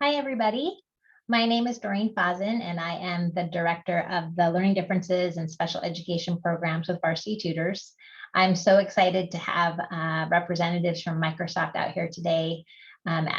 Hi, everybody. My name is Doreen Fazin, and I am the Director of the Learning Differences and Special Education Programs with Varsity Tutors. I'm so excited to have representatives from Microsoft out here today.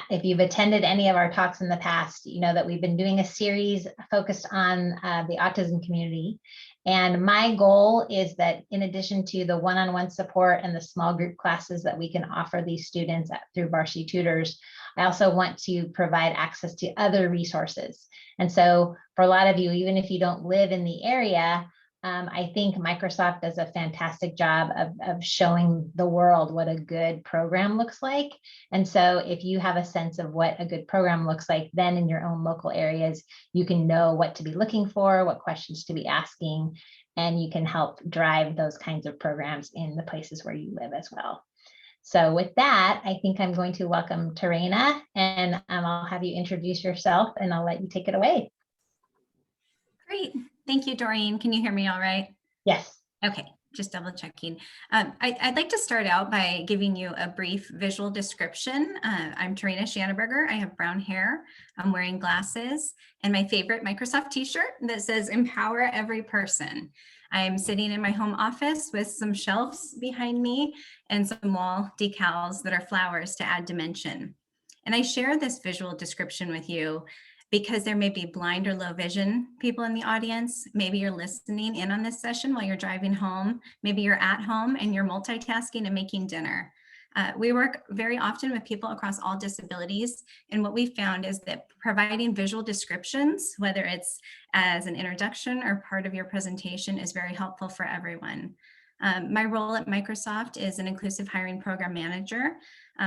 If you've attended any of our talks in the past, you know that we've been doing a series focused on the autism community. And my goal is that in addition to the one-on-one support and the small group classes that we can offer these students through Varsity Tutors, I also want to provide access to other resources. And so for a lot of you, even if you don't live in the area, I think Microsoft does a fantastic job of showing the world what a good program looks like. And so if you have a sense of what a good program looks like, then in your own local areas, you can know what to be looking for, what questions to be asking, and you can help drive those kinds of programs in the places where you live as well. So with that, I think I'm going to welcome Tarena, and I'll have you introduce yourself and I'll let you take it away. Great. Thank you, Doreen. Can you hear me all right? Yes. Okay, just double checking. I'd like to start out by giving you a brief visual description. I'm Tarena Schanneberger. I have brown hair. I'm wearing glasses and my favorite Microsoft t-shirt that says "Empower Every Person." I'm sitting in my home office with some shelves behind me and some wall decals that are flowers to add dimension. And I share this visual description with you because there may be blind or low vision people in the audience. Maybe you're listening in on this session while you're driving home. Maybe you're at home and you're multitasking and making dinner. We work very often with people across all disabilities, and what we found is that providing visual descriptions, whether it's as an introduction or part of your presentation, is very helpful for everyone. My role at Microsoft is an inclusive hiring program manager.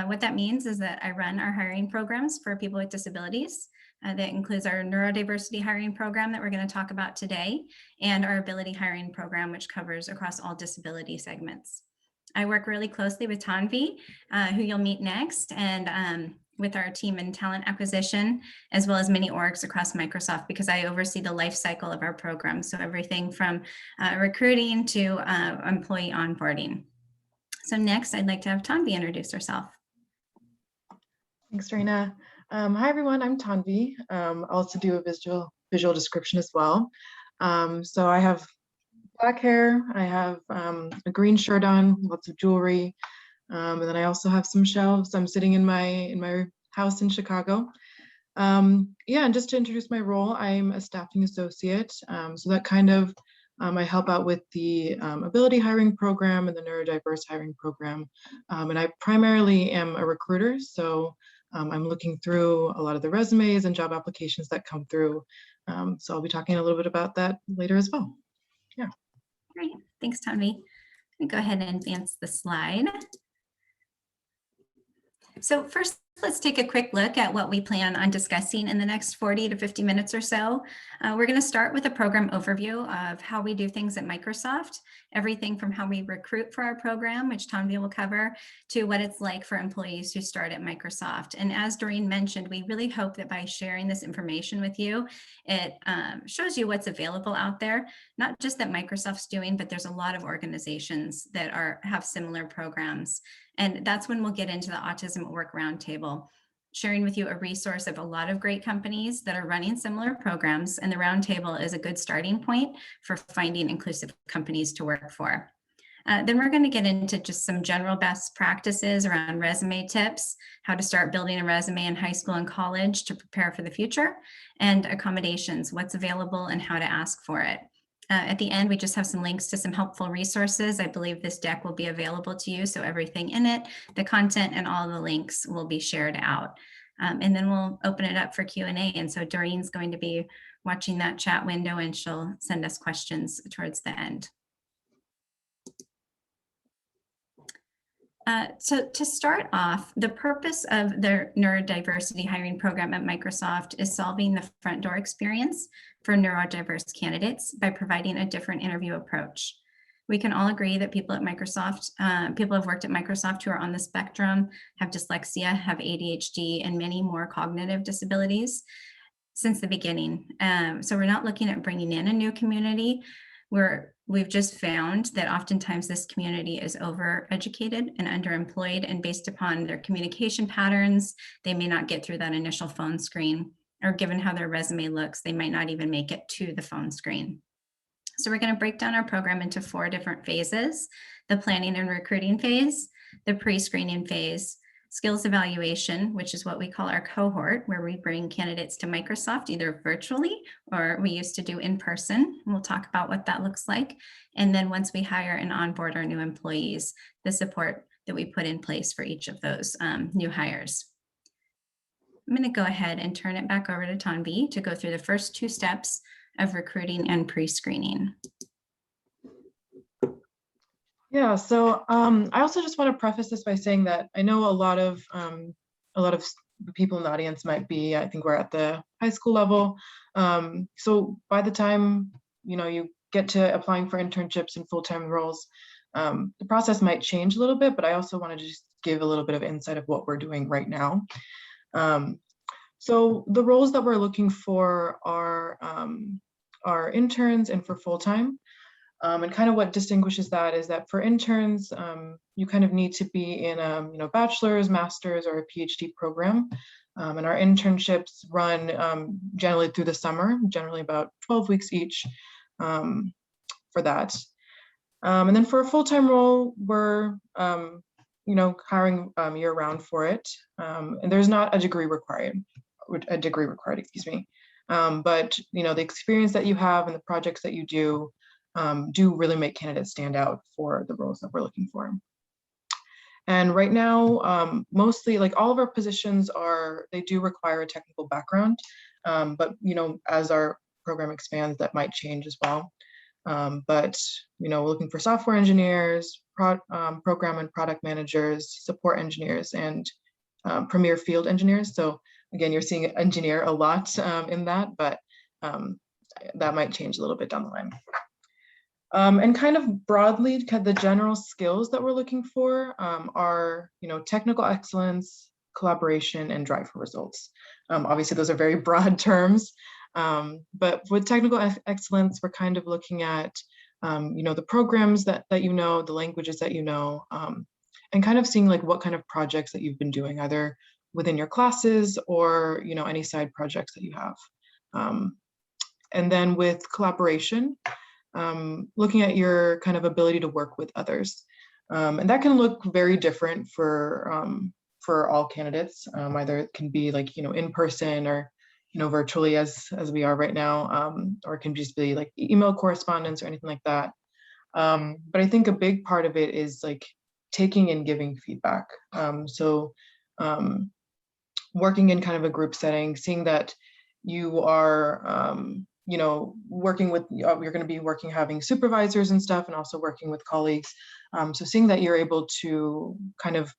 What that means is that I run our hiring programs for people with disabilities. That includes our Neurodiversity hiring program that we're going to talk about today, and our Ability hiring program, which covers across all disability segments. I work really closely with Tanvi, who you'll meet next, and with our team in talent acquisition, as well as many orgs across Microsoft, because I oversee the life cycle of our program. So everything from recruiting to employee onboarding. So next, I'd like to have Tanvi introduce herself. Thanks, Rena. Hi, everyone. I'm Tanvi. I'll also do a visual description as well. So I have black hair. I have a green shirt on, lots of jewelry, and then I also have some shelves. I'm sitting in my house in Chicago. Yeah, and just to introduce my role, I'm a staffing associate. So that kind of I help out with the Ability hiring program and the Neurodiverse hiring program, and I primarily am a recruiter. So I'm looking through a lot of the resumes and job applications that come through. So I'll be talking a little bit about that later as well. Yeah. Great. Thanks, Tanvi. Go ahead and advance the slide. So first, let's take a quick look at what we plan on discussing in the next 40 to 50 minutes or so. We're going to start with a program overview of how we do things at Microsoft, everything from how we recruit for our program, which Tanvi will cover, to what it's like for employees who start at Microsoft. And as Doreen mentioned, we really hope that by sharing this information with you, it shows you what's available out there, not just that Microsoft's doing, but there's a lot of organizations that have similar programs. And that's when we'll get into the Autism at Work Roundtable, sharing with you a resource of a lot of great companies that are running similar programs. And the Roundtable is a good starting point for finding inclusive companies to work for. Then we're going to get into just some general best practices around resume tips, how to start building a resume in high school and college to prepare for the future, and accommodations, what's available and how to ask for it. At the end, we just have some links to some helpful resources. I believe this deck will be available to you, so everything in it, the content and all the links will be shared out. And then we'll open it up for Q&A. And so Doreen's going to be watching that chat window and she'll send us questions towards the end. So to start off, the purpose of the Neurodiversity hiring program at Microsoft is solving the front door experience for neurodiverse candidates by providing a different interview approach. We can all agree that people at Microsoft, people have worked at Microsoft who are on the spectrum, have dyslexia, have ADHD, and many more cognitive disabilities since the beginning. So we're not looking at bringing in a new community. We're we've just found that oftentimes this community is overeducated and underemployed, and based upon their communication patterns, they may not get through that initial phone screen, or given how their resume looks, they might not even make it to the phone screen. So we're going to break down our program into 4 different phases: the planning and recruiting phase, the pre-screening phase, skills evaluation, which is what we call our cohort, where we bring candidates to Microsoft either virtually or we used to do in person. And we'll talk about what that looks like. And then once we hire and onboard our new employees, the support that we put in place for each of those new hires. I'm going to go ahead and turn it back over to Tanvi to go through the first 2 steps of recruiting and pre-screening. Yeah, so I also just want to preface this by saying that I know a lot of the people in the audience might be, I think we're at the high school level. So by the time you get to applying for internships and full-time roles, the process might change a little bit, but I also wanted to just give a little bit of insight of what we're doing right now. So the roles that we're looking for are interns and for full-time. And kind of what distinguishes that is that for interns, you kind of need to be in a bachelor's, master's, or a PhD program. And our internships run generally through the summer, generally about 12 weeks each for that. And then for a full-time role, we're hiring year-round for it. And there's not a degree required, excuse me. But the experience that you have and the projects that you do really make candidates stand out for the roles that we're looking for. And right now, mostly like all of our positions they do require a technical background, but as our program expands, that might change as well. But we're looking for software engineers, program and product managers, support engineers, and premier field engineers. So again, you're seeing engineer a lot in that, but that might change a little bit down the line. And kind of broadly, the general skills that we're looking for are, technical excellence, collaboration, and drive for results. Obviously, those are very broad terms, but with technical excellence, we're kind of looking at, the programs that the languages that and kind of seeing like what kind of projects that you've been doing, either within your classes or, any side projects that you have. And then with collaboration, looking at your kind of ability to work with others. And that can look very different for all candidates. Either it can be like, in person or, virtually as we are right now, or it can just be like email correspondence or anything like that. But I think a big part of it is like taking and giving feedback. So working in kind of a group setting, seeing that you are, working with, you're going to be having supervisors and stuff, and also working with colleagues. So seeing that you're able to kind of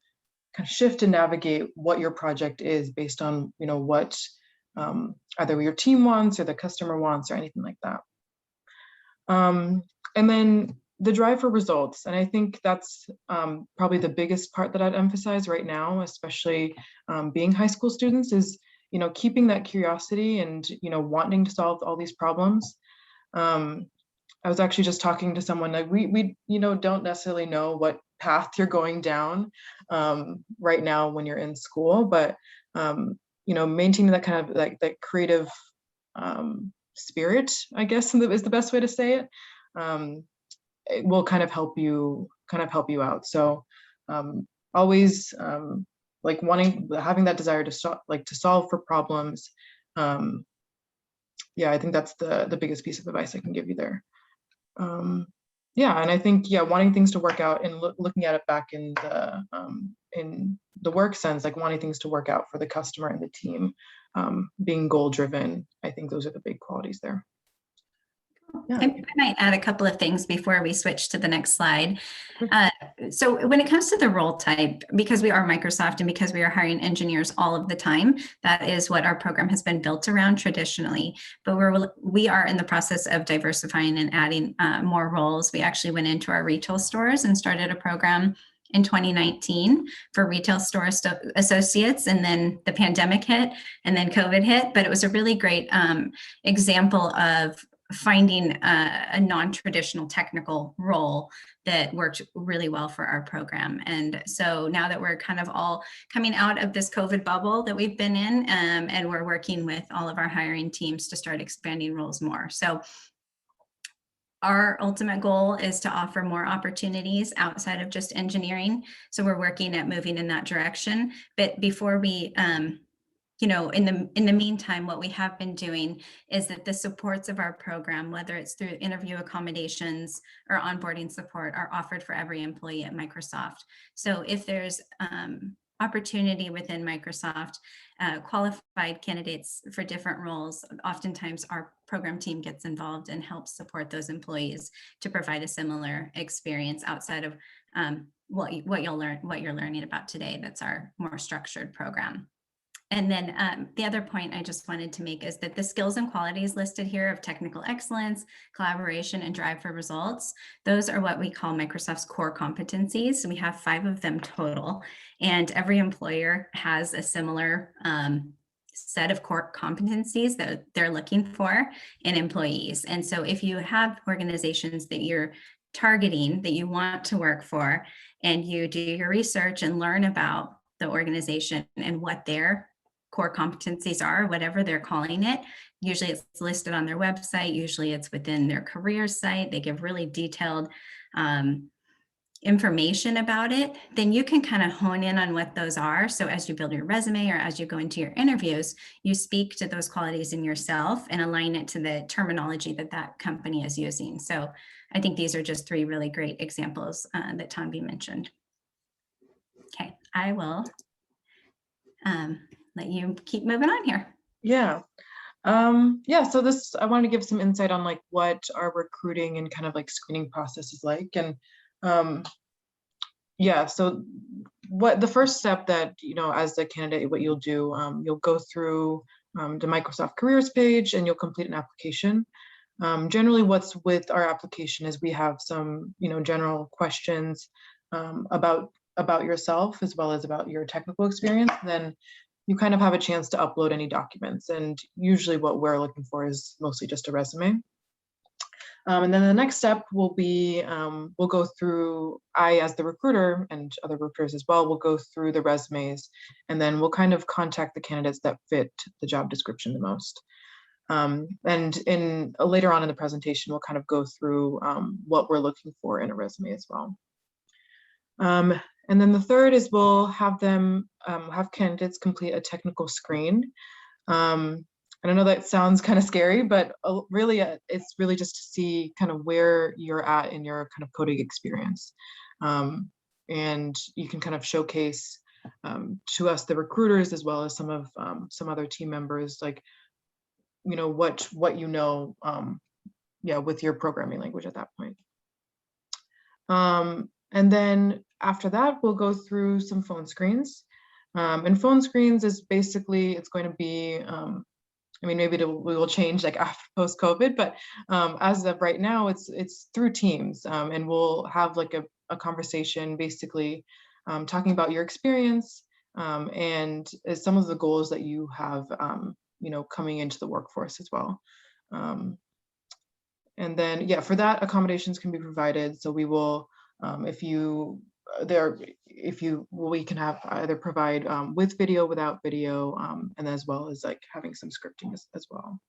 shift and navigate what your project is based on, what either your team wants or the customer wants or anything like that. And then the drive for results. And I think that's probably the biggest part that I'd emphasize right now, especially being high school students, is keeping that curiosity and, wanting to solve all these problems. I was actually just talking to someone like we don't necessarily know what path you're going down right now when you're in school, but, maintaining that kind of like that creative spirit, I guess is the best way to say it. It will kind of help you out. So always like having that desire to solve for problems. Yeah, I think that's the biggest piece of advice I can give you there. Yeah, and I think, wanting things to work out and looking at it back in the work sense, like wanting things to work out for the customer and the team, being goal driven. I think those are the big qualities there. Yeah. I might add a couple of things before we switch to the next slide. So when it comes to the role type, because we are Microsoft and because we are hiring engineers all of the time, that is what our program has been built around traditionally. But we are in the process of diversifying and adding more roles. We actually went into our retail stores and started a program in 2019 for retail store associates, and then the pandemic hit and then COVID hit, but it was a really great example of finding a non-traditional technical role that worked really well for our program. And so now that we're kind of all coming out of this COVID bubble that we've been in, and we're working with all of our hiring teams to start expanding roles more. So our ultimate goal is to offer more opportunities outside of just engineering. So we're working at moving in that direction. But before we, you know, in the meantime, what we have been doing is that the supports of our program, whether it's through interview accommodations or onboarding support, are offered for every employee at Microsoft. So if there's opportunity within Microsoft, qualified candidates for different roles, oftentimes our program team gets involved and helps support those employees to provide a similar experience outside of what you're learning about today. That's our more structured program. And then the other point I just wanted to make is that the skills and qualities listed here of technical excellence, collaboration, and drive for results, those are what we call Microsoft's core competencies. So we have 5 of them total, and every employer has a similar set of core competencies that they're looking for in employees. And so if you have organizations that you're targeting, that you want to work for, and you do your research and learn about the organization and what their core competencies are, whatever they're calling it. Usually it's listed on their website. Usually it's within their career site. They give really detailed information about it. Then you can kind of hone in on what those are. So as you build your resume or as you go into your interviews, you speak to those qualities in yourself and align it to the terminology that that company is using. So I think these are just 3 really great examples that Tanvi mentioned. Okay, I will let you keep moving on here. Yeah. So this, I want to give some insight on like what our recruiting and kind of like screening process is like. And so what the first step that, you know, as a candidate, what you'll do, you'll go through the Microsoft careers page and you'll complete an application. Generally what's with our application is we have some, you know, general questions about yourself as well as about your technical experience. Then you kind of have a chance to upload any documents. And usually what we're looking for is mostly just a resume. And then the next step will be, we'll go through, I as the recruiter and other recruiters as well, will go through the resumes, and then we'll kind of contact the candidates that fit the job description the most. And in later on in the presentation, we'll kind of go through what we're looking for in a resume as well. And then the third is we'll have them have candidates complete a technical screen. And I know that sounds kind of scary, but really it's really just to see kind of where you're at in your kind of coding experience. And you can kind of showcase to us, the recruiters, as well as some other team members, like, you know, what you know, with your programming language at that point. And then after that, we'll go through some phone screens. And phone screens is basically, it's going to be, I mean, maybe we will change like after post-COVID, but as of right now, it's through Teams, and we'll have like a conversation, basically talking about your experience and some of the goals that you have, you know, coming into the workforce as well. And then, for that, accommodations can be provided. So we will, we can have either provide with video, without video, and as well as like having some scripting as well.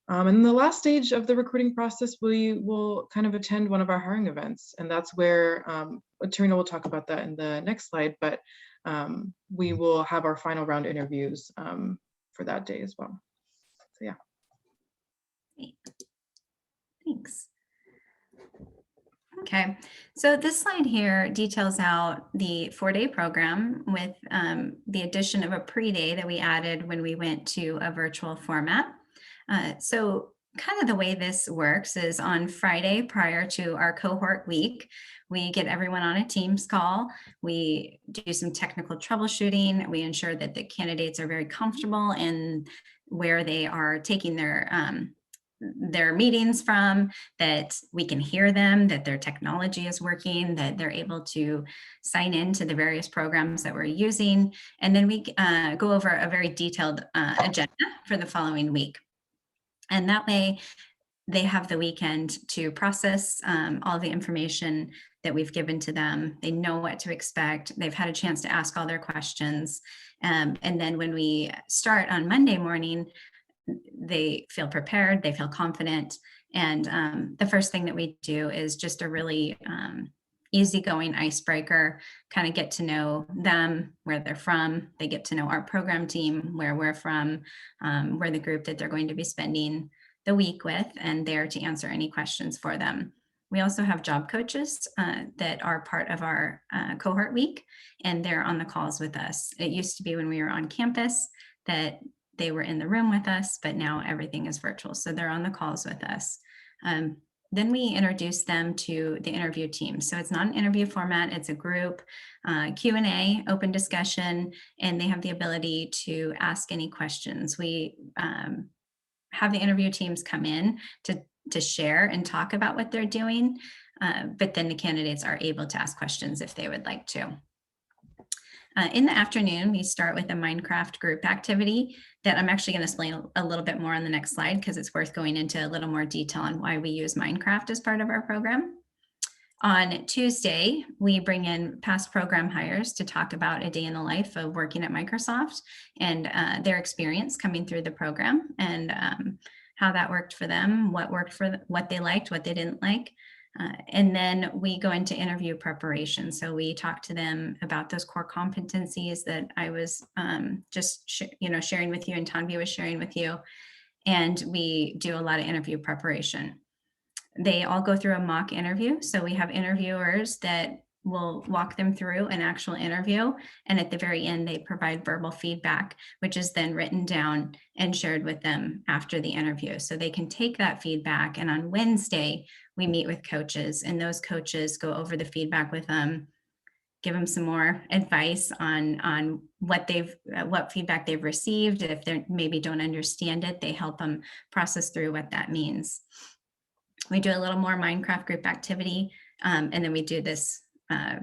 And the last stage of the recruiting process, we will kind of attend one of our hiring events, and that's where Tarina will talk about that in the next slide, but we will have our final round interviews for that day as well. So yeah. Great. Thanks. Okay, so this slide here details out the 4-day program with the addition of a pre-day that we added when we went to a virtual format. So kind of the way this works is on Friday prior to our cohort week, we get everyone on a Teams call. We do some technical troubleshooting. We ensure that the candidates are very comfortable in where they are taking their meetings from, that we can hear them, that their technology is working, that they're able to sign into the various programs that we're using. And then we go over a very detailed agenda for the following week. And that way, they have the weekend to process all the information that we've given to them. They know what to expect. They've had a chance to ask all their questions. And then when we start on Monday morning, they feel prepared, they feel confident. And the first thing that we do is just a really easygoing icebreaker, kind of get to know them, where they're from. They get to know our program team, where we're from. We're the group that they're going to be spending the week with, and there to answer any questions for them. We also have job coaches that are part of our cohort week, and they're on the calls with us. It used to be when we were on campus that they were in the room with us, but now everything is virtual. So they're on the calls with us. Then we introduce them to the interview team. So it's not an interview format, it's a group Q&A, open discussion, and they have the ability to ask any questions. We have the interview teams come in to share and talk about what they're doing, but then the candidates are able to ask questions if they would like to. In the afternoon, we start with a Minecraft group activity that I'm actually going to explain a little bit more on the next slide, because it's worth going into a little more detail on why we use Minecraft as part of our program. On Tuesday, we bring in past program hires to talk about a day in the life of working at Microsoft and their experience coming through the program, and how that worked for them, what they liked, what they didn't like. And then we go into interview preparation. So we talk to them about those core competencies that I was just sharing with you, and Tanvi was sharing with you. And we do a lot of interview preparation. They all go through a mock interview. So we have interviewers that will walk them through an actual interview. And at the very end, they provide verbal feedback, which is then written down and shared with them after the interview. So they can take that feedback. And on Wednesday, we meet with coaches, and those coaches go over the feedback with them, give them some more advice on what feedback they've received. If they maybe don't understand it, they help them process through what that means. We do a little more Minecraft group activity, and then we do this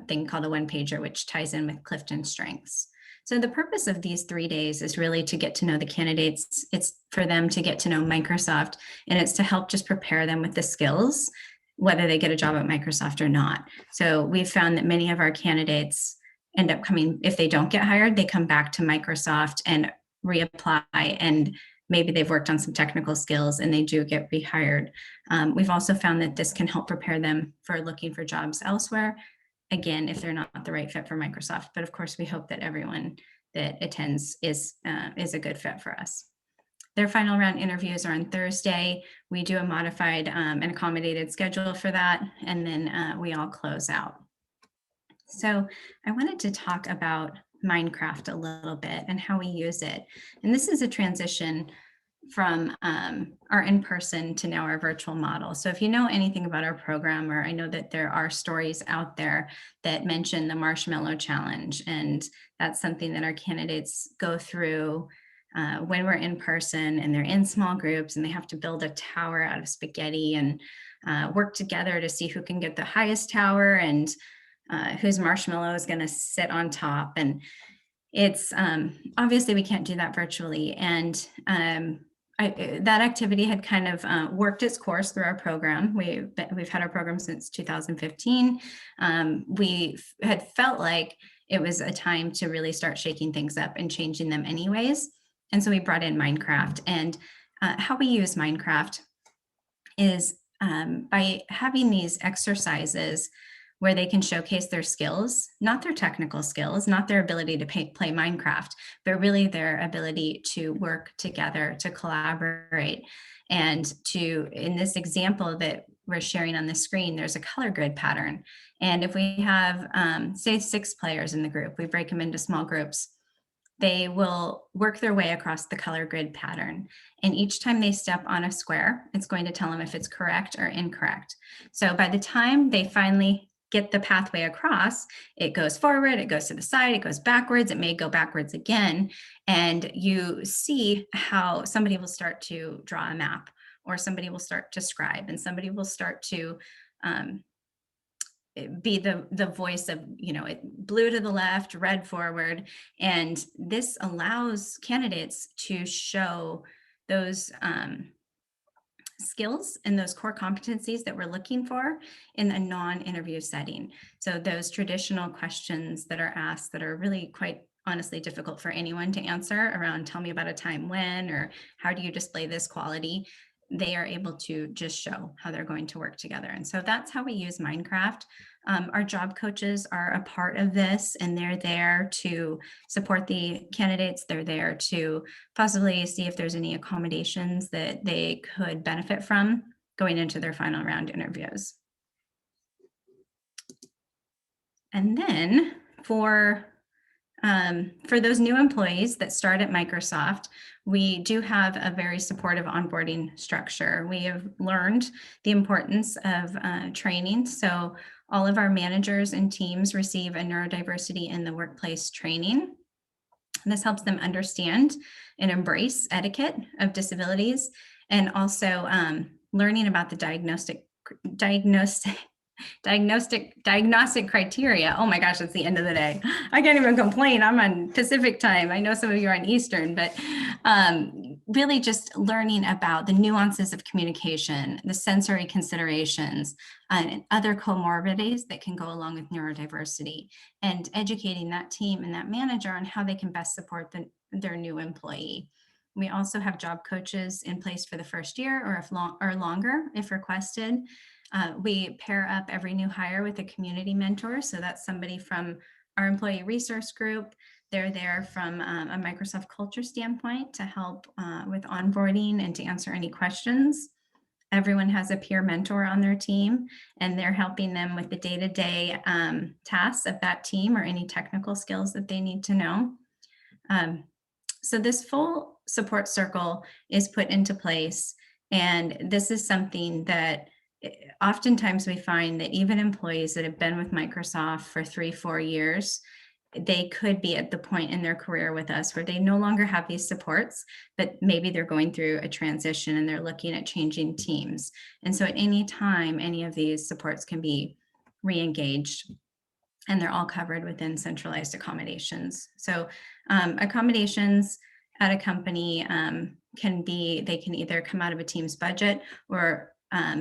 thing called a one-pager, which ties in with Clifton Strengths. So the purpose of these 3 days is really to get to know the candidates. It's for them to get to know Microsoft, and it's to help just prepare them with the skills, whether they get a job at Microsoft or not. So we've found that many of our candidates end up coming, if they don't get hired, they come back to Microsoft and reapply, and maybe they've worked on some technical skills and they do get rehired. We've also found that this can help prepare them for looking for jobs elsewhere, again, if they're not the right fit for Microsoft. But of course, we hope that everyone that attends is a good fit for us. Their final round interviews are on Thursday. We do a modified and accommodated schedule for that, and then we all close out. So I wanted to talk about Minecraft a little bit and how we use it. And this is a transition from our in-person to now our virtual model. So if you know anything about our program, or I know that there are stories out there that mention the Marshmallow Challenge, and that's something that our candidates go through when we're in person, and they're in small groups, and they have to build a tower out of spaghetti and work together to see who can get the highest tower and whose marshmallow is going to sit on top. And it's obviously we can't do that virtually. And that activity had kind of worked its course through our program. We've had our program since 2015. We had felt like it was a time to really start shaking things up and changing them anyways. And so we brought in Minecraft. And how we use Minecraft is by having these exercises where they can showcase their skills, not their technical skills, not their ability to play Minecraft, but really their ability to work together, to collaborate. And in this example that we're sharing on the screen, there's a color grid pattern. And if we have, say, 6 players in the group, we break them into small groups, they will work their way across the color grid pattern. And each time they step on a square, it's going to tell them if it's correct or incorrect. So by the time they finally get the pathway across, it goes forward, it goes to the side, it goes backwards, it may go backwards again. And you see how somebody will start to draw a map, or somebody will start to scribe, and somebody will start to be the voice of, blue to the left, red forward. And this allows candidates to show those skills and those core competencies that we're looking for in a non-interview setting. So those traditional questions that are asked that are really quite honestly difficult for anyone to answer around, tell me about a time when, or how do you display this quality, they are able to just show how they're going to work together. And so that's how we use Minecraft. Our job coaches are a part of this, and they're there to support the candidates. They're there to possibly see if there's any accommodations that they could benefit from going into their final round interviews. And then for those new employees that start at Microsoft, we do have a very supportive onboarding structure. We have learned the importance of training. So all of our managers and teams receive a neurodiversity in the workplace training. This helps them understand and embrace etiquette of disabilities, and also learning about the diagnostic criteria. Oh my gosh, it's the end of the day. I can't even complain. I'm on Pacific time. I know some of you are on Eastern, but really just learning about the nuances of communication, the sensory considerations, and other comorbidities that can go along with neurodiversity, and educating that team and that manager on how they can best support their new employee. We also have job coaches in place for the first year or longer if requested. We pair up every new hire with a community mentor. So that's somebody from our employee resource group. They're there from a Microsoft culture standpoint to help with onboarding and to answer any questions. Everyone has a peer mentor on their team, and they're helping them with the day-to-day tasks of that team or any technical skills that they need to know. So this full support circle is put into place, and this is something that oftentimes we find that even employees that have been with Microsoft for 3-4 years, they could be at the point in their career with us where they no longer have these supports, but maybe they're going through a transition and they're looking at changing teams. And so at any time, any of these supports can be re-engaged, and they're all covered within centralized accommodations. So accommodations at a company they can either come out of a team's budget, or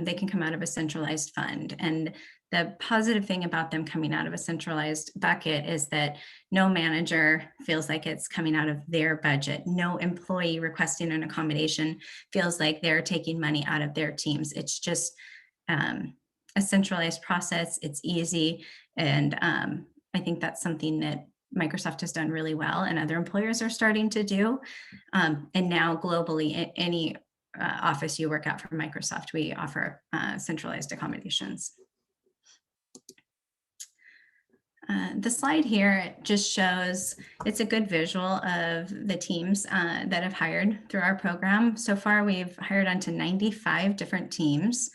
they can come out of a centralized fund. And the positive thing about them coming out of a centralized bucket is that no manager feels like it's coming out of their budget. No employee requesting an accommodation feels like they're taking money out of their teams. It's just a centralized process. It's easy. And I think that's something that Microsoft has done really well, and other employers are starting to do. And now globally, any office you work at for Microsoft, we offer centralized accommodations. The slide here just shows, it's a good visual of the teams that have hired through our program. So far, we've hired onto 95 different teams.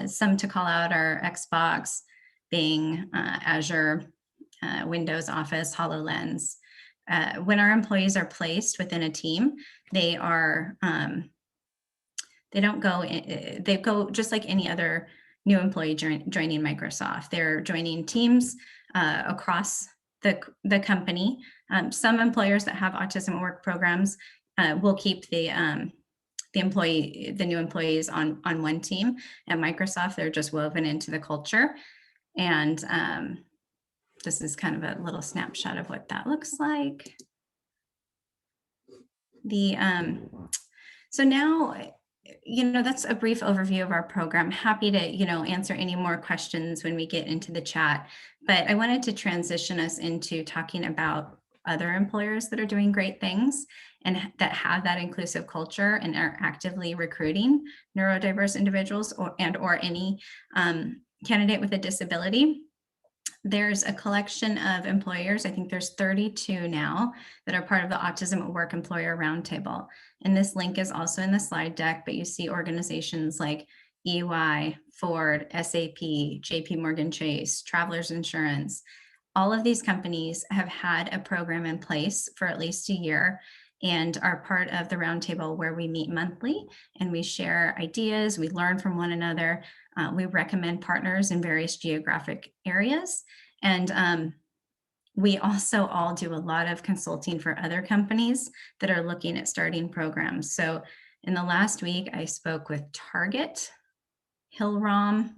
Some to call out are Xbox, Bing, Azure, Windows, Office, HoloLens. When our employees are placed within a team, they are they go just like any other new employee joining Microsoft. They're joining teams across the company. Some employers that have autism at work programs will keep the new employees on one team. At Microsoft, they're just woven into the culture. And this is kind of a little snapshot of what that looks like. So now, that's a brief overview of our program. Happy to, answer any more questions when we get into the chat. But I wanted to transition us into talking about other employers that are doing great things and that have that inclusive culture and are actively recruiting neurodiverse individuals or any candidate with a disability. There's a collection of employers, I think there's 32 now, that are part of the Autism at Work Employer Roundtable. And this link is also in the slide deck, but you see organizations like EY, Ford, SAP, JP Morgan Chase, Travelers Insurance. All of these companies have had a program in place for at least a year and are part of the roundtable where we meet monthly and we share ideas, we learn from one another. We recommend partners in various geographic areas. And we also all do a lot of consulting for other companies that are looking at starting programs. So In the last week, I spoke with Target, Hillrom,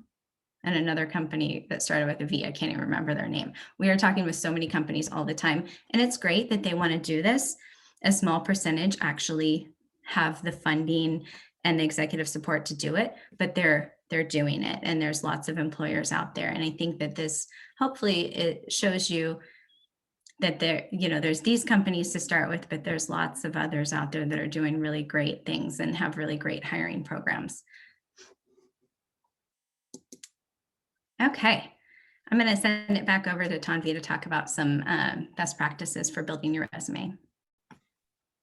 and another company that started with a V. I can't even remember their name. We are talking with so many companies all the time, and it's great that they want to do this. A small percentage actually have the funding and the executive support to do it, but they're doing it, and there's lots of employers out there. And I think that this, hopefully it shows you that there's these companies to start with, but there's lots of others out there that are doing really great things and have really great hiring programs. Okay, I'm going to send it back over to Tanvi to talk about some best practices for building your resume.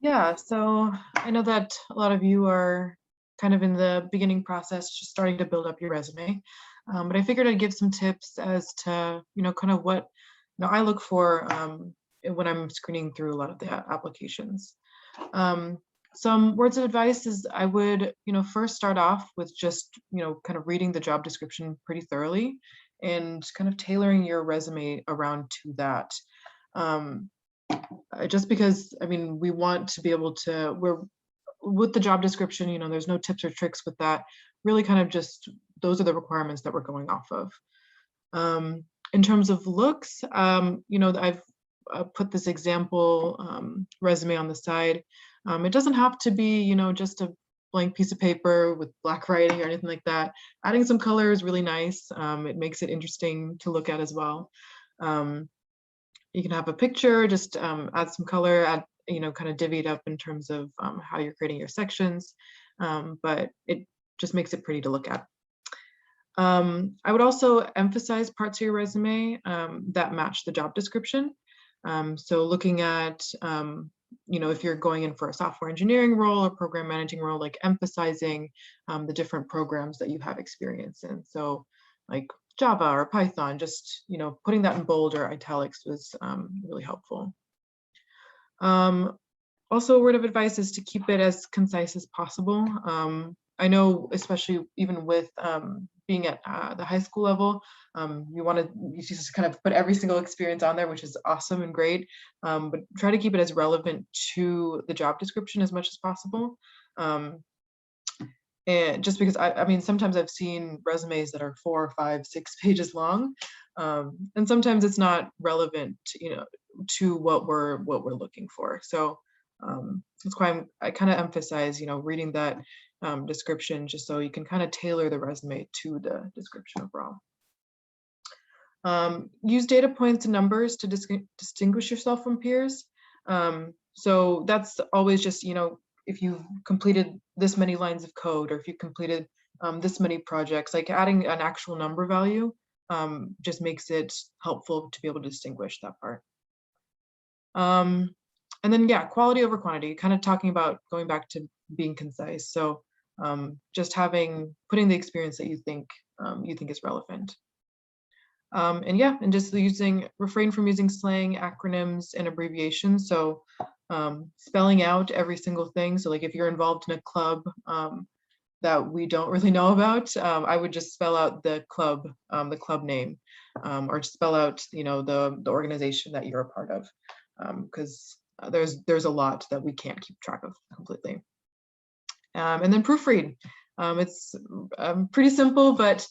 Yeah, so I know that a lot of you are kind of in the beginning process, just starting to build up your resume. But I figured I'd give some tips as to, kind of what I look for when I'm screening through a lot of the applications. Some words of advice is I would, first start off with just, kind of reading the job description pretty thoroughly and kind of tailoring your resume around to that. Just because, we want to be able to, with the job description, there's no tips or tricks with that. Really kind of just, those are the requirements that we're going off of. In terms of looks, I've put this example resume on the side. It doesn't have to be, just a blank piece of paper with black writing or anything like that. Adding some color is really nice. It makes it interesting to look at as well. You can have a picture, just add some color, add, kind of divvy it up in terms of how you're creating your sections, but it just makes it pretty to look at. I would also emphasize parts of your resume that match the job description. So looking at, if you're going in for a software engineering role or program managing role, like emphasizing the different programs that you have experience in. So like Java or Python, just, putting that in bold or italics was really helpful. Also, a word of advice is to keep it as concise as possible. I know, especially even with being at the high school level, you just kind of put every single experience on there, which is awesome and great, but try to keep it as relevant to the job description as much as possible. And just because sometimes I've seen resumes that are 4 or 5, 6 pages long, and sometimes it's not relevant, to what we're looking for. So that's why I kind of emphasize, reading that description, just so you can kind of tailor the resume to the description overall. Use data points and numbers to distinguish yourself from peers. So that's always just, if you've completed this many lines of code, or if you completed this many projects, like adding an actual number value just makes it helpful to be able to distinguish that part. And then, yeah, quality over quantity, kind of talking about going back to being concise. So just putting the experience that you think is relevant. And just refrain from using slang, acronyms, and abbreviations. So spelling out every single thing. So like if you're involved in a club that we don't really know about, I would just spell out the club name, or just spell out, the organization that you're a part of, because there's a lot that we can't keep track of completely. And then proofread. It's pretty simple, but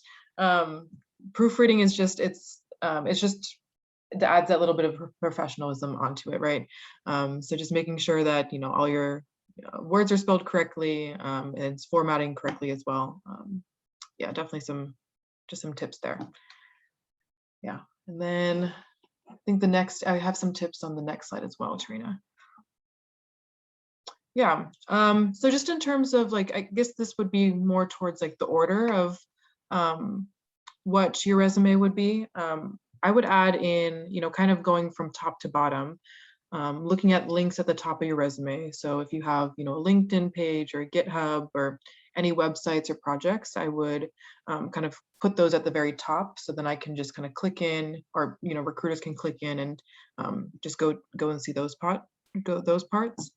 proofreading is just, it adds that little bit of professionalism onto it, right? So just making sure that, all your words are spelled correctly, and it's formatting correctly as well. Yeah, definitely some tips there. Yeah, and then I think I have some tips on the next slide as well, Trina. Yeah, so just in terms of I guess this would be more towards the order of what your resume would be. I would add in, kind of going from top to bottom, looking at links at the top of your resume. So if you have, a LinkedIn page or a GitHub or any websites or projects, I would kind of put those at the very top. So then I can just kind of click in, or, recruiters can click in and just go and see those parts.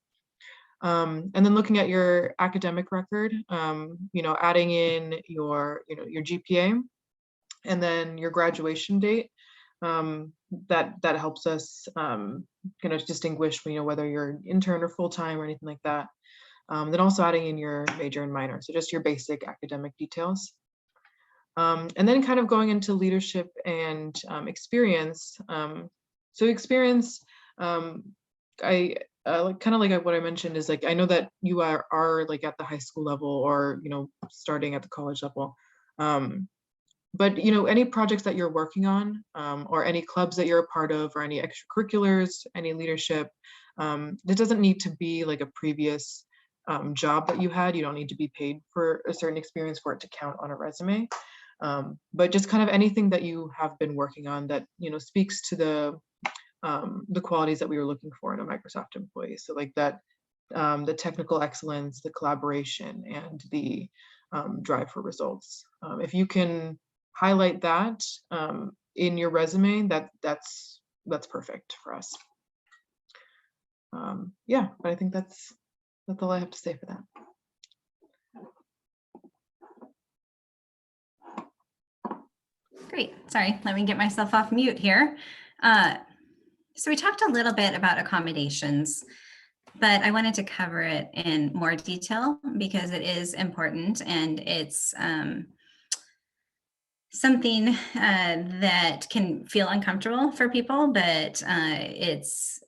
And then looking at your academic record, adding in your GPA, and then your graduation date. That helps us kind of distinguish, whether you're intern or full-time or anything like that. then also adding in your major and minor, so just your basic academic details. And then kind of going into leadership and experience. So experience, I kind of like what I mentioned is like, I know that you are like at the high school level or, you know, starting at the college level. But, you know, any projects that you're working on or any clubs that you're a part of or any extracurriculars, any leadership, it doesn't need to be like a previous job that you had. You don't need to be paid for a certain experience for it to count on a resume. But just kind of anything that you have been working on that, you know, speaks to the qualities that we were looking for in a Microsoft employee. So like that, the technical excellence, the collaboration, and the drive for results. If you can highlight that in your resume, that's perfect for us. Yeah, but I think that's all I have to say for that. Great. Sorry, let me get myself off mute here. So we talked a little bit about accommodations, but I wanted to cover it in more detail because it is important and it's something that can feel uncomfortable for people, but it's,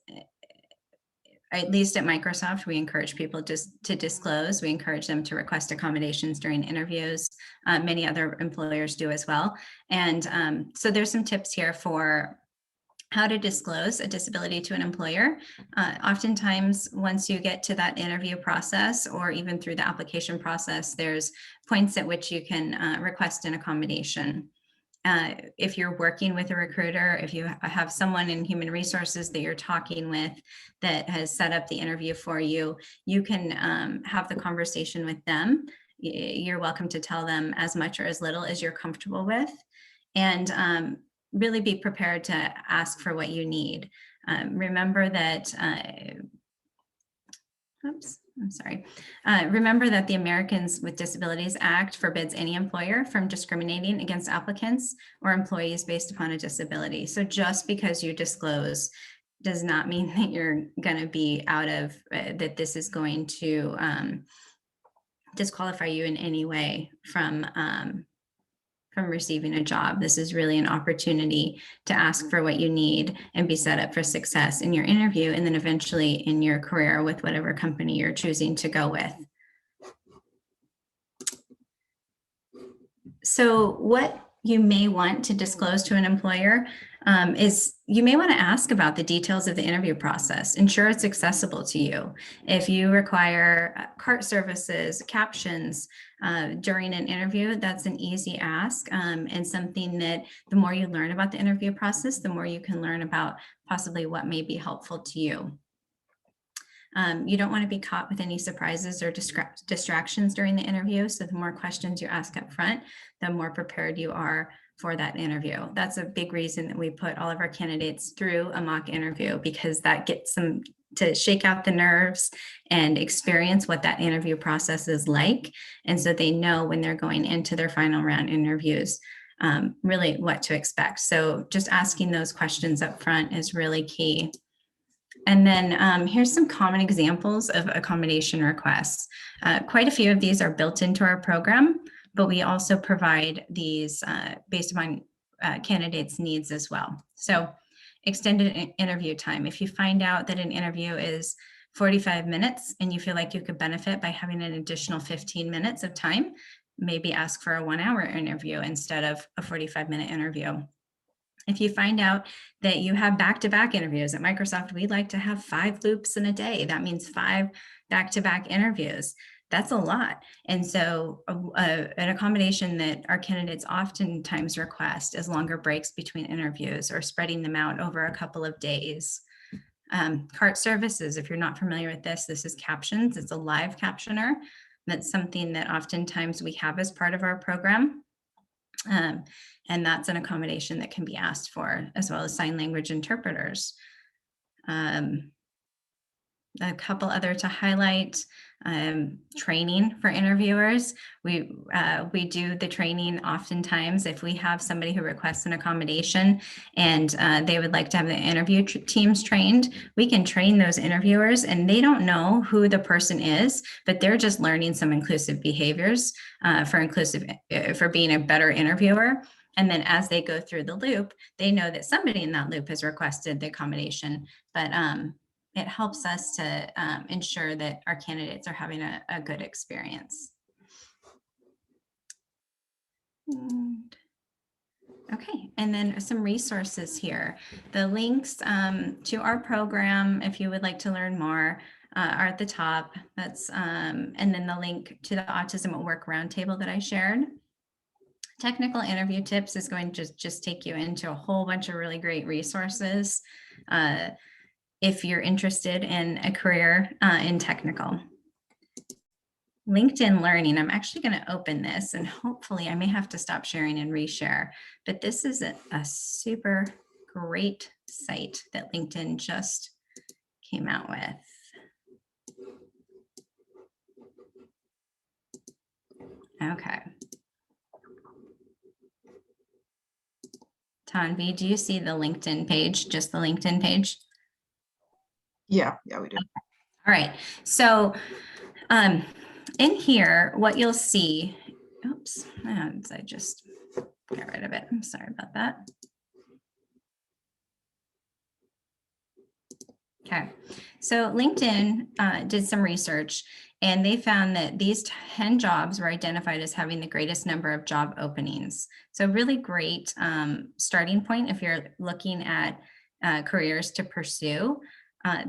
at least at Microsoft, we encourage people just to disclose. We encourage them to request accommodations during interviews. Many other employers do as well. And so there's some tips here for how to disclose a disability to an employer. Oftentimes, once you get to that interview process or even through the application process, there's points at which you can request an accommodation. If you're working with a recruiter, if you have someone in human resources that you're talking with that has set up the interview for you, you can have the conversation with them. You're welcome to tell them as much or as little as you're comfortable with, and really be prepared to ask for what you need. Remember that, remember that the Americans with Disabilities Act forbids any employer from discriminating against applicants or employees based upon a disability. So just because you disclose does not mean that you're going to be out of, that this is going to disqualify you in any way from receiving a job. This is really an opportunity to ask for what you need and be set up for success in your interview and then eventually in your career with whatever company you're choosing to go with. So what you may want to disclose to an employer is you may want to ask about the details of the interview process. Ensure it's accessible to you. If you require cart services, captions during an interview, that's an easy ask and something that the more you learn about the interview process, the more you can learn about possibly what may be helpful to you. You don't want to be caught with any surprises or distractions during the interview. So the more questions you ask up front, the more prepared you are for that interview. That's a big reason that we put all of our candidates through a mock interview, because that gets them to shake out the nerves and experience what that interview process is like. And so they know when they're going into their final round interviews, really what to expect. So just asking those questions up front is really key. And then here's some common examples of accommodation requests. Quite a few of these are built into our program, but we also provide these based upon candidates' needs as well. So extended interview time. If you find out that an interview is 45 minutes and you feel like you could benefit by having an additional 15 minutes of time, maybe ask for a 1-hour interview instead of a 45-minute interview. If you find out that you have back-to-back interviews at Microsoft, we like to have 5 loops in a day. That means 5 back-to-back interviews. That's a lot. And so an accommodation that our candidates oftentimes request is longer breaks between interviews or spreading them out over a couple of days. Cart services, if you're not familiar with this, this is captions. It's a live captioner. That's something that oftentimes we have as part of our program. And that's an accommodation that can be asked for, as well as sign language interpreters. A couple other to highlight. training for interviewers. We do the training oftentimes if we have somebody who requests an accommodation and they would like to have the interview teams trained. We can train those interviewers, and they don't know who the person is, but they're just learning some inclusive behaviors for being a better interviewer. And then as they go through the loop, they know that somebody in that loop has requested the accommodation, but it helps us to ensure that our candidates are having a good experience. Okay, and then some resources here. The links to our program, if you would like to learn more, are at the top. That's and then the link to the Autism at Work Roundtable that I shared. Technical interview tips is going to just take you into a whole bunch of really great resources if you're interested in a career in technical. LinkedIn Learning, I'm actually going to open this, and hopefully I may have to stop sharing and reshare, but this is a super great site that LinkedIn just came out with. Okay. Tanvi, do you see the LinkedIn page, just the LinkedIn page? Yeah, we do. All right, so in here, what you'll see, oops, I just got rid of it. I'm sorry about that. Okay, so LinkedIn did some research, and they found that these 10 jobs were identified as having the greatest number of job openings. So really great starting point if you're looking at careers to pursue.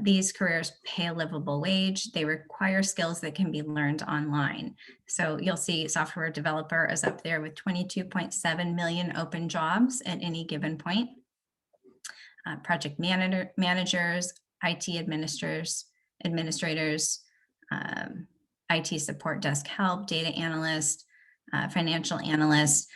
These careers pay a livable wage. They require skills that can be learned online. So you'll see software developer is up there with 22.7 million open jobs at any given point. Project managers, IT administrators, IT support desk help, data analyst, financial analyst.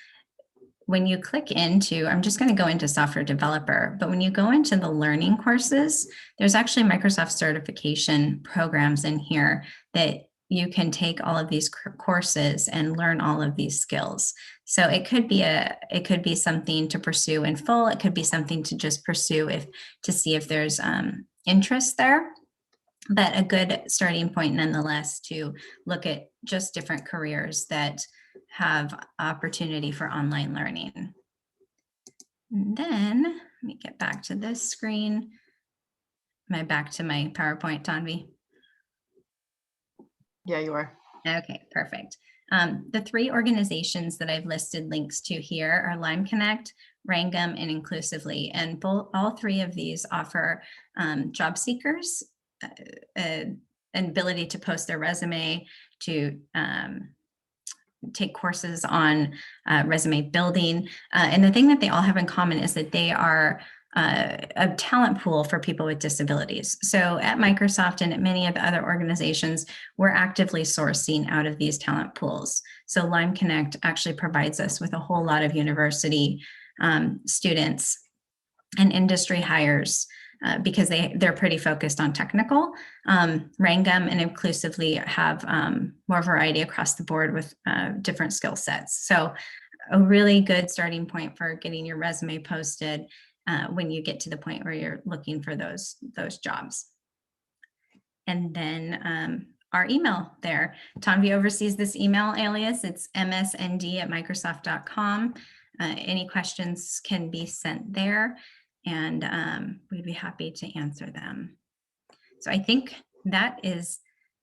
When you click into, I'm just going to go into software developer, but when you go into the learning courses, there's actually Microsoft certification programs in here that you can take all of these courses and learn all of these skills. So it could be something to pursue in full. It could be something to just pursue to see if there's interest there. But a good starting point nonetheless to look at just different careers that have opportunity for online learning. And then let me get back to this screen. Am I back to my PowerPoint, Tanvi? Yeah, you are. Okay, perfect. The 3 organizations that I've listed links to here are Lime Connect, Rangam, and Inclusively. And all 3 of these offer job seekers an ability to post their resume, to take courses on resume building. And the thing that they all have in common is that they are a talent pool for people with disabilities. So at Microsoft and at many of the other organizations, we're actively sourcing out of these talent pools. So Lime Connect actually provides us with a whole lot of university students and industry hires because they're pretty focused on technical. Rangam and Inclusively have more variety across the board with different skill sets. So a really good starting point for getting your resume posted when you get to the point where you're looking for those jobs. And then our email there. Tanvi oversees this email alias. It's msnd@microsoft.com. Any questions can be sent there, and we'd be happy to answer them. So I think that is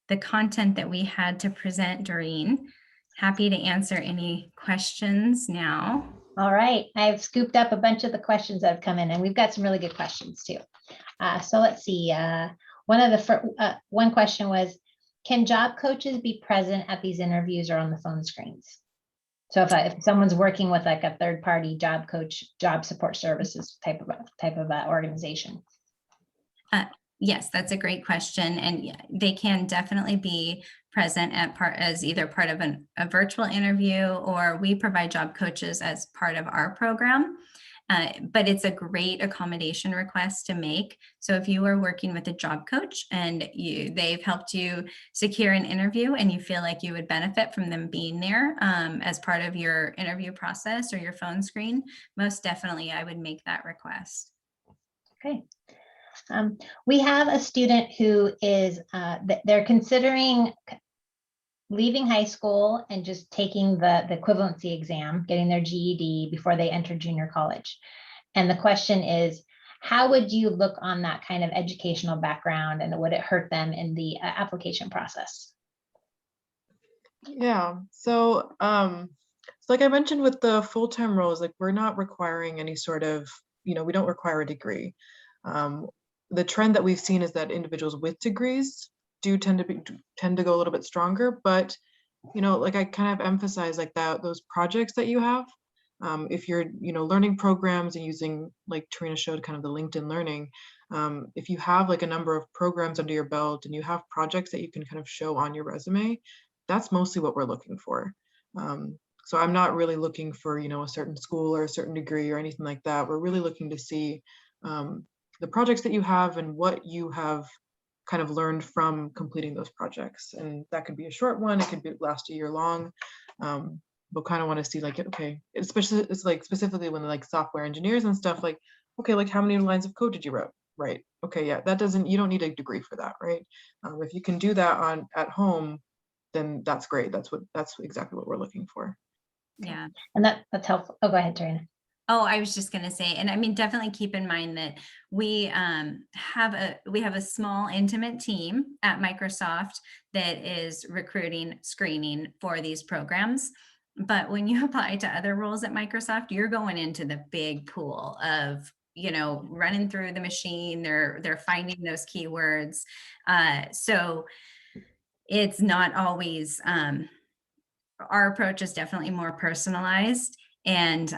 the content that we had to present, Doreen. Happy to answer any questions now. All right, I've scooped up a bunch of the questions that have come in, and we've got some really good questions too. So let's see. One question was, can job coaches be present at these interviews or on the phone screens? So if someone's working with like a third-party job coach, job support services type of organization. Yes, that's a great question, and they can definitely be present as either part of a virtual interview, or we provide job coaches as part of our program. but it's a great accommodation request to make. So if you are working with a job coach and they've helped you secure an interview and you feel like you would benefit from them being there as part of your interview process or your phone screen, most definitely I would make that request. Okay. We have a student who is, they're considering leaving high school and just taking the equivalency exam, getting their GED before they enter junior college. And the question is, how would you look on that kind of educational background, and would it hurt them in the application process? Yeah, so like I mentioned with the full-time roles, like we're not requiring any sort of, we don't require a degree. The trend that we've seen is that individuals with degrees do tend to go a little bit stronger, but like I kind of emphasize like those projects that you have, if you're learning programs and using, like Tarina showed, kind of the LinkedIn learning, if you have like a number of programs under your belt and you have projects that you can kind of show on your resume, that's mostly what we're looking for. So I'm not really looking for a certain school or a certain degree or anything like that. We're really looking to see the projects that you have and what you have kind of learned from completing those projects. And that could be a short one, it could last a year long. But kind of want to see like, okay, especially it's like specifically when like software engineers and stuff, like, okay, like how many lines of code did you write? Okay, yeah, you don't need a degree for that, right? If you can do that at home, then that's great. That's exactly what we're looking for. Yeah. And that's helpful. Oh, go ahead, Tarina. Oh, I was just going to say, and I mean, definitely keep in mind that we have a small, intimate team at Microsoft that is recruiting, screening for these programs. But when you apply to other roles at Microsoft, you're going into the big pool of, running through the machine. They're finding those keywords. So it's not always, our approach is definitely more personalized. And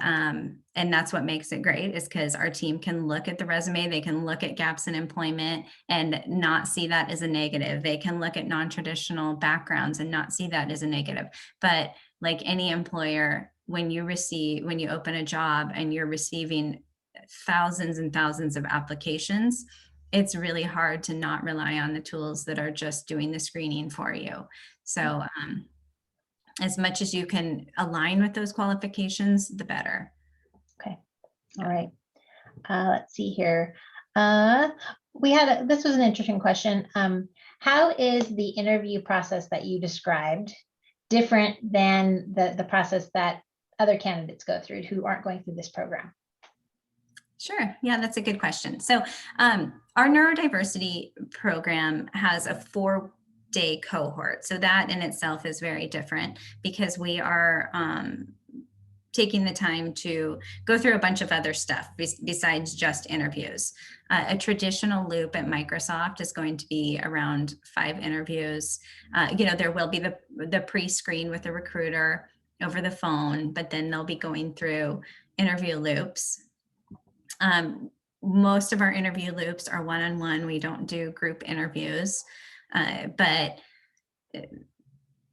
that's what makes it great, is because our team can look at the resume, they can look at gaps in employment and not see that as a negative. They can look at non-traditional backgrounds and not see that as a negative. But like any employer, when you open a job and you're receiving thousands and thousands of applications, it's really hard to not rely on the tools that are just doing the screening for you. So as much as you can align with those qualifications, the better. Okay. All right. Let's see here. This was an interesting question. How is the interview process that you described different than the process that other candidates go through who aren't going through this program? Sure. Yeah, that's a good question. So our neurodiversity program has a 4-day cohort. So that in itself is very different, because we are taking the time to go through a bunch of other stuff besides just interviews. A traditional loop at Microsoft is going to be around 5 interviews. There will be the pre-screen with the recruiter over the phone, but then they'll be going through interview loops. Most of our interview loops are one-on-one. We don't do group interviews, but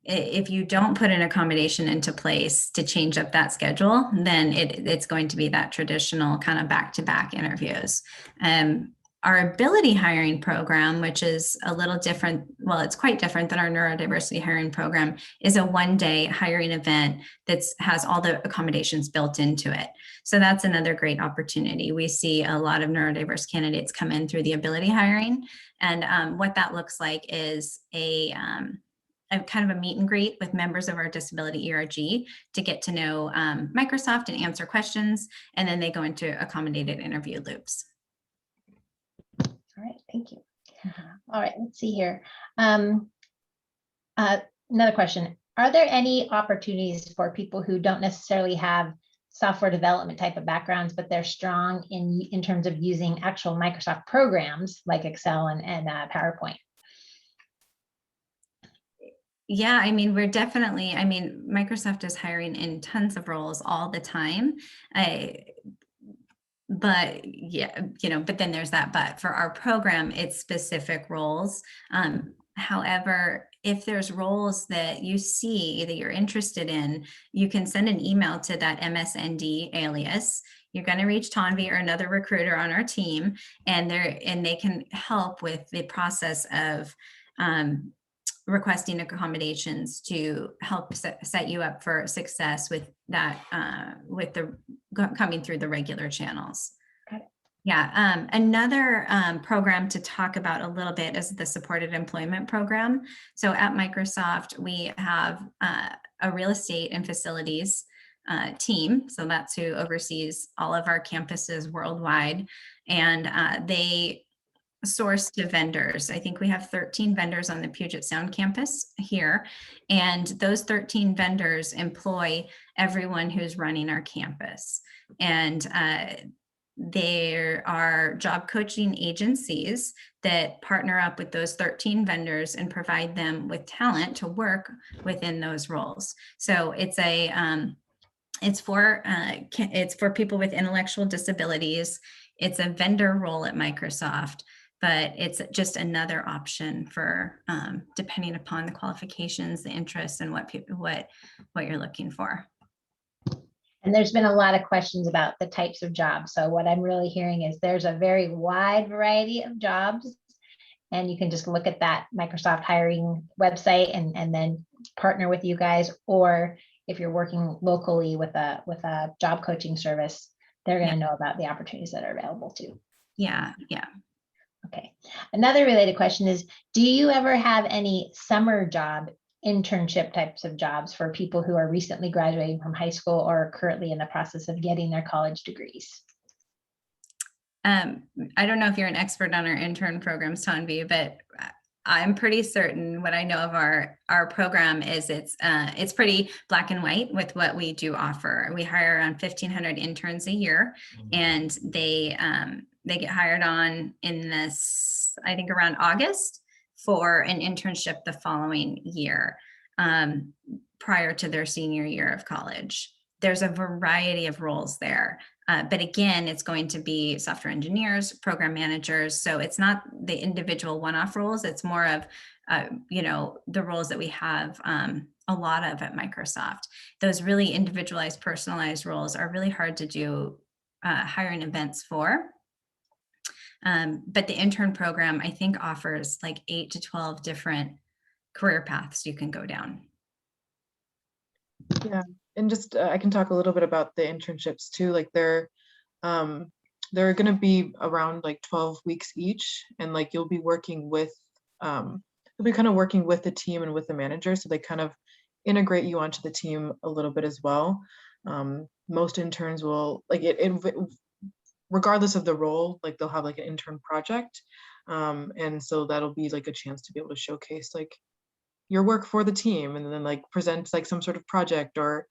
if you don't put an accommodation into place to change up that schedule, then it's going to be that traditional kind of back-to-back interviews. Our ability hiring program, which is a little different, well, it's quite different than our neurodiversity hiring program, is a 1-day hiring event that has all the accommodations built into it. So that's another great opportunity. We see a lot of neurodiverse candidates come in through the ability hiring. And what that looks like is a kind of a meet and greet with members of our disability ERG to get to know Microsoft and answer questions. And then they go into accommodated interview loops. All right, thank you. All right, let's see here. Another question. Are there any opportunities for people who don't necessarily have software development type of backgrounds, but they're strong in terms of using actual Microsoft programs like Excel and PowerPoint? Yeah, I mean, Microsoft is hiring in tons of roles all the time. But yeah, but then there's that but. For our program, it's specific roles. However, if there's roles that you see that you're interested in, you can send an email to that MSND alias. You're going to reach Tanvi or another recruiter on our team, and they can help with the process of requesting accommodations to help set you up for success with that, coming through the regular channels. Got it. Yeah, another program to talk about a little bit is the supported employment program. So at Microsoft, we have a real estate and facilities team. So that's who oversees all of our campuses worldwide. And they source to vendors. I think we have 13 vendors on the Puget Sound campus here. And those 13 vendors employ everyone who's running our campus. And there are job coaching agencies that partner up with those 13 vendors and provide them with talent to work within those roles. So it's for people with intellectual disabilities. It's a vendor role at Microsoft, but it's just another option for depending upon the qualifications, the interests, and what you're looking for. And there's been a lot of questions about the types of jobs. So what I'm really hearing is there's a very wide variety of jobs, and you can just look at that Microsoft hiring website and then partner with you guys. Or if you're working locally with a job coaching service, they're going to know about the opportunities that are available too. Yeah. Okay. Another related question is, do you ever have any summer job internship types of jobs for people who are recently graduating from high school or are currently in the process of getting their college degrees? I don't know if you're an expert on our intern programs, Tanvi, but I'm pretty certain what I know of our program is it's pretty black and white with what we do offer. We hire around 1,500 interns a year, and they get hired on in this, I think, around August for an internship the following year, prior to their senior year of college. There's a variety of roles there. But again, it's going to be software engineers, program managers. So it's not the individual one-off roles. It's more of, the roles that we have a lot of at Microsoft. Those really individualized, personalized roles are really hard to do hiring events for. But the intern program, I think, offers like 8 to 12 different career paths you can go down. Yeah, and just I can talk a little bit about the internships too. Like they're going to be around like 12 weeks each, and like you'll be working with working with the team and with the manager, so they kind of integrate you onto the team a little bit as well. Most interns will like it regardless of the role, like they'll have like an intern project, and so that'll be like a chance to be able to showcase like your work for the team, and then like present like some sort of project or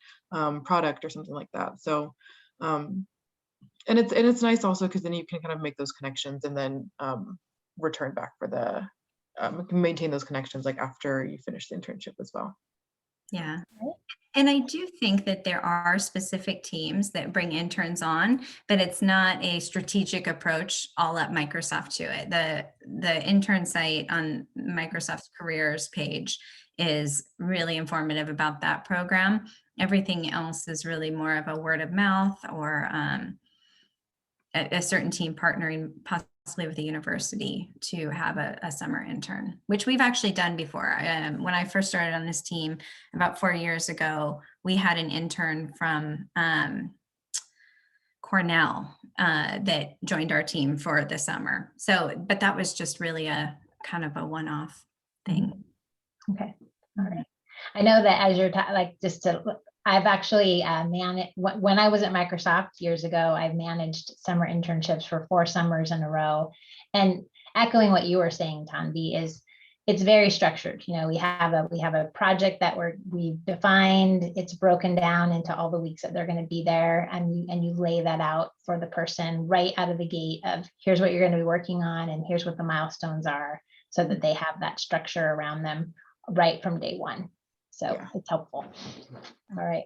product or something like that. So and it's nice also because then you can kind of make those connections and then return back for the maintain those connections like after you finish the internship as well. Yeah. And I do think that there are specific teams that bring interns on, but it's not a strategic approach all at Microsoft to it. The intern site on Microsoft's careers page is really informative about that program. Everything else is really more of a word of mouth or a certain team partnering possibly with a university to have a summer intern, which we've actually done before. When I first started on this team about 4 years ago, we had an intern from Cornell that joined our team for the summer. So, but that was just really a kind of a one-off thing. Okay, all right. I know that as you're I've actually managed, when I was at Microsoft years ago, I've managed summer internships for 4 summers in a row. And echoing what you were saying, Tanvi, is it's very structured. You know, we have a project that we've defined, it's broken down into all the weeks that they're going to be there, and you lay that out for the person right out of the gate of here's what you're going to be working on and here's what the milestones are, so that they have that structure around them right from day one. So yeah, it's helpful. All right.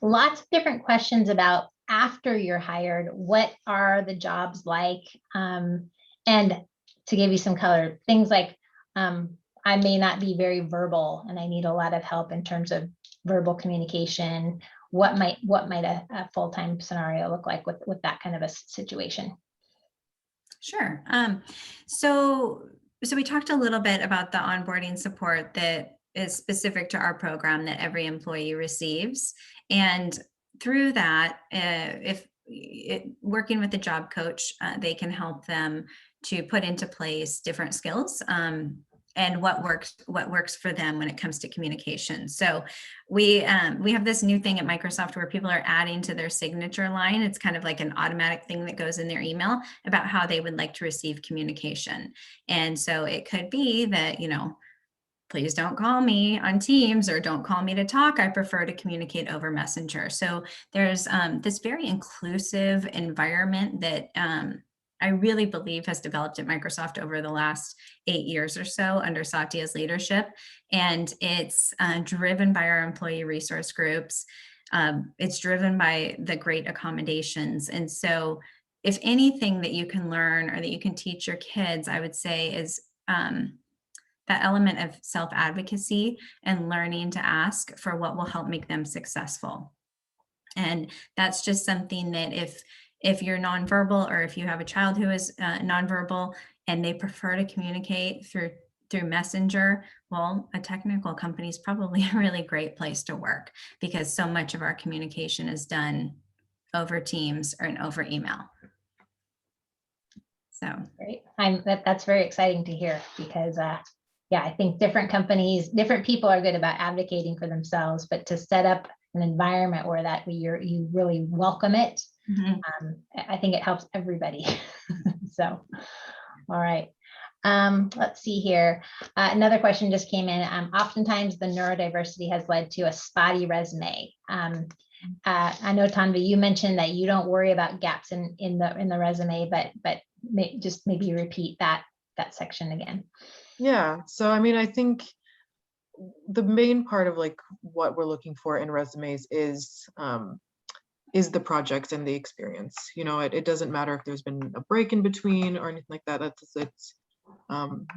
Lots of different questions about after you're hired, what are the jobs like? And to give you some color, things like, I may not be very verbal and I need a lot of help in terms of verbal communication. What might a full-time scenario look like with that kind of a situation? Sure. So we talked a little bit about the onboarding support that is specific to our program that every employee receives. And through that, working with a job coach, they can help them to put into place different skills, and what works for them when it comes to communication. So we have this new thing at Microsoft where people are adding to their signature line. It's kind of like an automatic thing that goes in their email about how they would like to receive communication. And so it could be that, please don't call me on Teams, or don't call me to talk. I prefer to communicate over Messenger. So there's this very inclusive environment that I really believe has developed at Microsoft over the last 8 years or so under Satya's leadership. And it's driven by our employee resource groups. It's driven by the great accommodations. And so if anything that you can learn or that you can teach your kids, I would say is that element of self-advocacy and learning to ask for what will help make them successful. And that's just something that if you're nonverbal, or if you have a child who is nonverbal and they prefer to communicate through Messenger, well, a technical company is probably a really great place to work, because so much of our communication is done over Teams or over email. So great. That's very exciting to hear, because yeah, I think different companies, different people are good about advocating for themselves, but to set up an environment where you really welcome it, I think it helps everybody. So, all right. Let's see here. Another question just came in. Oftentimes the neurodiversity has led to a spotty resume. I know, Tanvi, you mentioned that you don't worry about gaps in the resume, but just maybe repeat that section again. Yeah, so I mean, I think the main part of like what we're looking for in resumes is the projects and the experience. It doesn't matter if there's been a break in between or anything like that.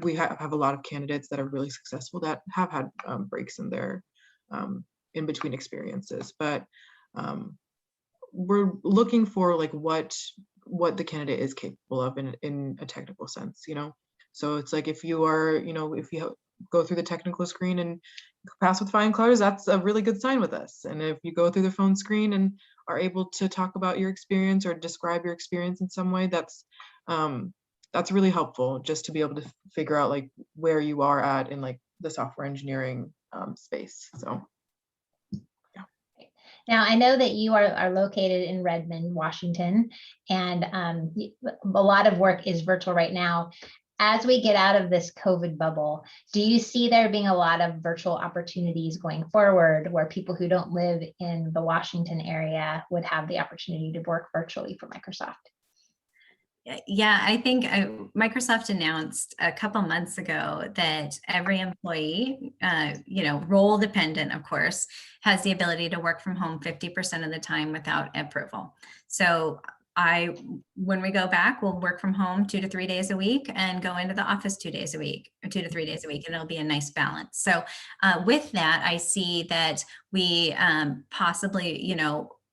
We have a lot of candidates that are really successful that have had breaks in their in between experiences, but we're looking for like what the candidate is capable of in a technical sense. So it's like, if you are, if you go through the technical screen and pass with flying colors, that's a really good sign with us. And if you go through the phone screen and are able to talk about your experience or describe your experience in some way, that's really helpful, just to be able to figure out like where you are at in like the software engineering space. So. Now, I know that you are located in Redmond, Washington, and a lot of work is virtual right now. As we get out of this COVID bubble, do you see there being a lot of virtual opportunities going forward, where people who don't live in the Washington area would have the opportunity to work virtually for Microsoft? Yeah, I think Microsoft announced a couple months ago that every employee, role dependent, of course, has the ability to work from home 50% of the time without approval. So when we go back, we'll work from home 2 to 3 days a week and go into the office 2 days a week, or 2 to 3 days a week, and it'll be a nice balance. So with that, I see that we possibly,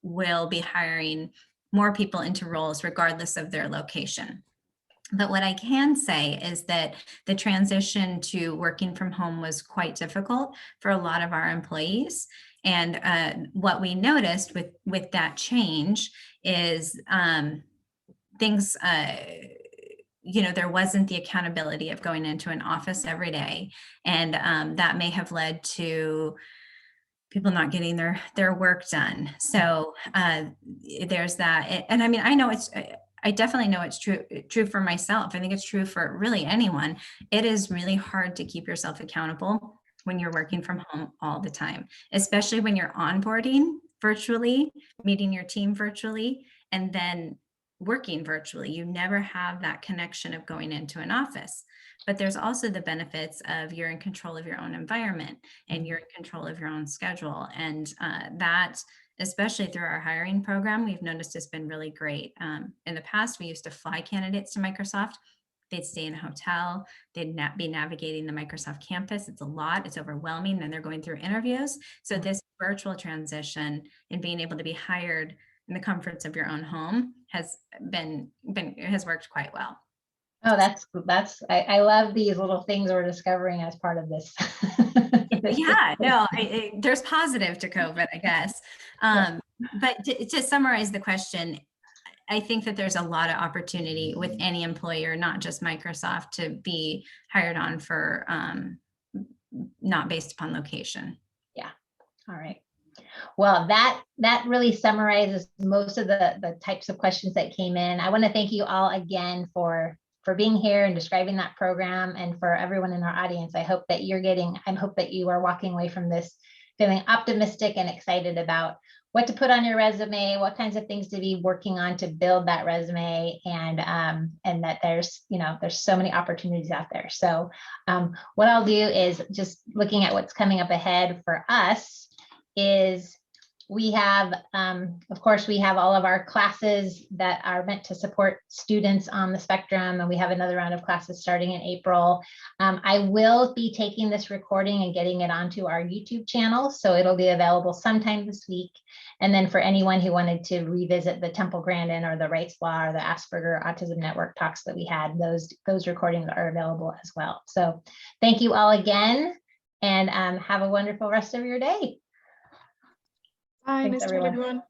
will be hiring more people into roles regardless of their location. But what I can say is that the transition to working from home was quite difficult for a lot of our employees. And what we noticed with that change is things, there wasn't the accountability of going into an office every day. And that may have led to people not getting their work done. So there's that. And I mean, I definitely know it's true for myself. I think it's true for really anyone. It is really hard to keep yourself accountable when you're working from home all the time, especially when you're onboarding virtually, meeting your team virtually, and then working virtually. You never have that connection of going into an office. But there's also the benefits of you're in control of your own environment and you're in control of your own schedule. And that, especially through our hiring program, we've noticed has been really great. In the past, we used to fly candidates to Microsoft they'd stay in a hotel, they'd be navigating the Microsoft campus. It's a lot, it's overwhelming. Then they're going through interviews. So this virtual transition and being able to be hired in the comforts of your own home has worked quite well. Oh, I love these little things we're discovering as part of this. Yeah, no, there's positive to COVID, I guess. But to summarize the question, I think that there's a lot of opportunity with any employer, not just Microsoft, to be hired on for not based upon location. Yeah. All right. Well, that really summarizes most of the types of questions that came in. I want to thank you all again for being here and describing that program, and for everyone in our audience. I hope that you are walking away from this feeling optimistic and excited about what to put on your resume, what kinds of things to be working on to build that resume, and that there's so many opportunities out there. So what I'll do is, just looking at what's coming up ahead for us, is we have, of course, we have all of our classes that are meant to support students on the spectrum, and we have another round of classes starting in April. I will be taking this recording and getting it onto our YouTube channel, so it'll be available sometime this week. And then for anyone who wanted to revisit the Temple Grandin or the Rights Law or the Asperger Autism Network talks that we had, those recordings are available as well. So thank you all again, and have a wonderful rest of your day. Bye. Thanks, Nice to meet everyone. everyone.